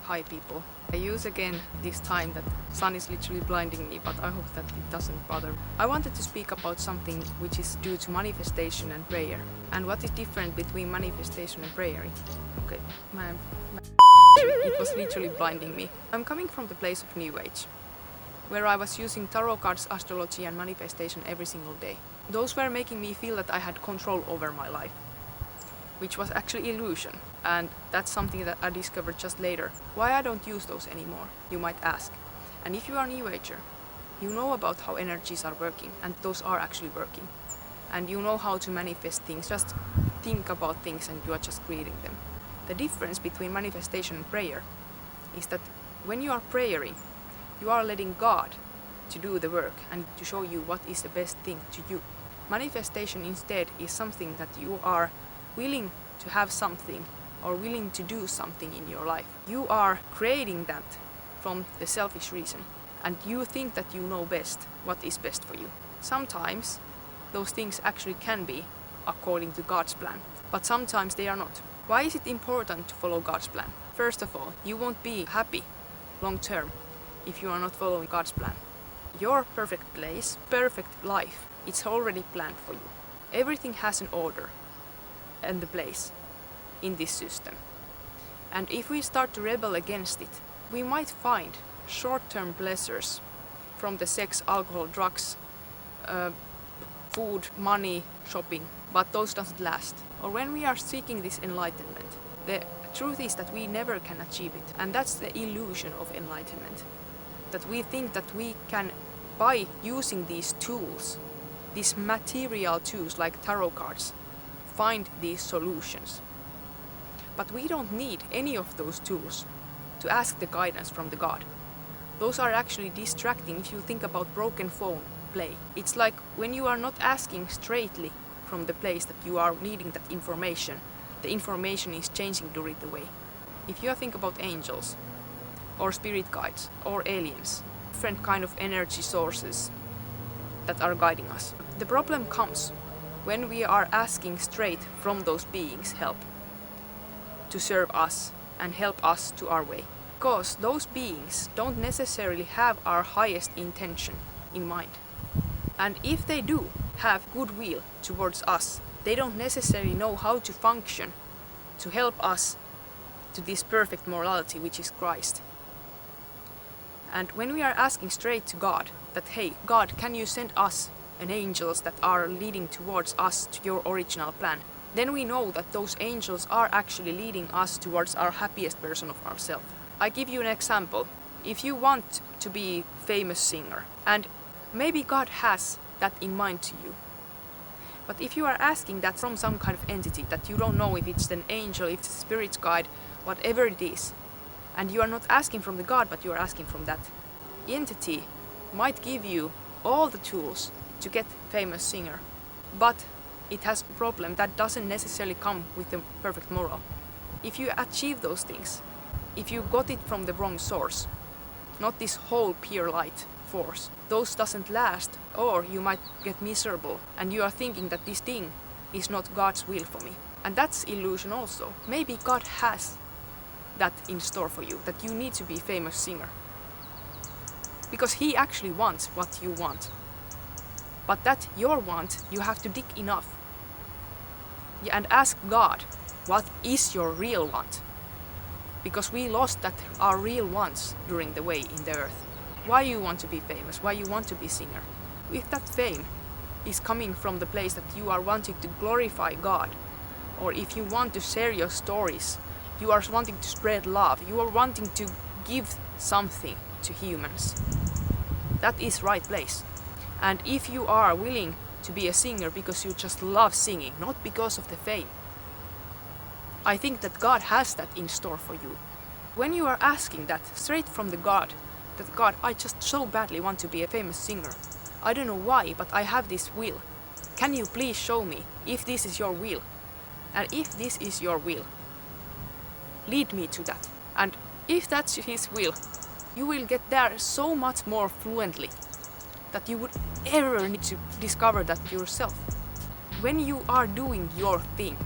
Hi people. I use again this time that sun is literally blinding me, but I hope that it doesn't bother me. I wanted to speak about something which is due to manifestation and prayer, and what is different between manifestation and prayer. Okay, it was literally blinding me. I'm coming from the place of New Age, where I was using tarot cards, astrology and manifestation every single day. Those were making me feel that I had control over my life, which was actually illusion, and that's something that I discovered just later. Why I don't use those anymore, you might ask. And if you are a New Ager, you know about how energies are working, and those are actually working. And you know how to manifest things, just think about things and you are just creating them. The difference between manifestation and prayer is that when you are praying, you are letting God to do the work and to show you what is the best thing to you. Manifestation instead is something that you are willing to have something or willing to do something in your life. You are creating that from the selfish reason, and you think that you know best what is best for you. Sometimes those things actually can be according to God's plan, but sometimes they are not. Why is it important to follow God's plan? First of all, you won't be happy long term if you are not following God's plan. Your perfect place, perfect life, it's already planned for you. Everything has an order and the place in this system. And if we start to rebel against it, we might find short-term pleasures from the sex, alcohol, drugs, food, money, shopping, but those doesn't last. Or when we are seeking this enlightenment, the truth is that we never can achieve it. And that's the illusion of enlightenment. That we think that we can, by using these tools, these material tools like tarot cards, find these solutions. But we don't need any of those tools to ask the guidance from the God. Those are actually distracting if you think about broken phone play. It's like when you are not asking straightly from the place that you are needing that information, the information is changing during the way. If you think about angels, or spirit guides, or aliens, different kind of energy sources that are guiding us, the problem comes when we are asking straight from those beings help to serve us and help us to our way. Because those beings don't necessarily have our highest intention in mind. And if they do have goodwill towards us, they don't necessarily know how to function to help us to this perfect morality, which is Christ. And when we are asking straight to God that, hey, God, can you send us and angels that are leading towards us to your original plan, then we know that those angels are actually leading us towards our happiest version of ourselves. I give you an example. If you want to be a famous singer, and maybe God has that in mind to you, but if you are asking that from some kind of entity that you don't know if it's an angel, if it's a spirit guide, whatever it is, and you are not asking from the God, but you are asking from that entity, might give you all the tools to get famous singer, but it has a problem that doesn't necessarily come with the perfect moral. If you achieve those things, if you got it from the wrong source, not this whole pure light force, those doesn't last, or you might get miserable and you are thinking that this thing is not God's will for me. And that's illusion also. Maybe God has that in store for you, that you need to be a famous singer. Because He actually wants what you want. But that your want, you have to dig enough. And ask God, what is your real want? Because we lost that our real wants during the way in the earth. Why you want to be famous? Why you want to be singer? If that fame is coming from the place that you are wanting to glorify God, or if you want to share your stories, you are wanting to spread love, you are wanting to give something to humans, that is right place. And if you are willing to be a singer because you just love singing, not because of the fame, I think that God has that in store for you. When you are asking that straight from the God, that God, I just so badly want to be a famous singer. I don't know why, but I have this will. Can you please show me if this is your will? And if this is your will, lead me to that. And if that's His will, you will get there so much more fluently that you would ever need to discover that yourself. When you are doing your thing,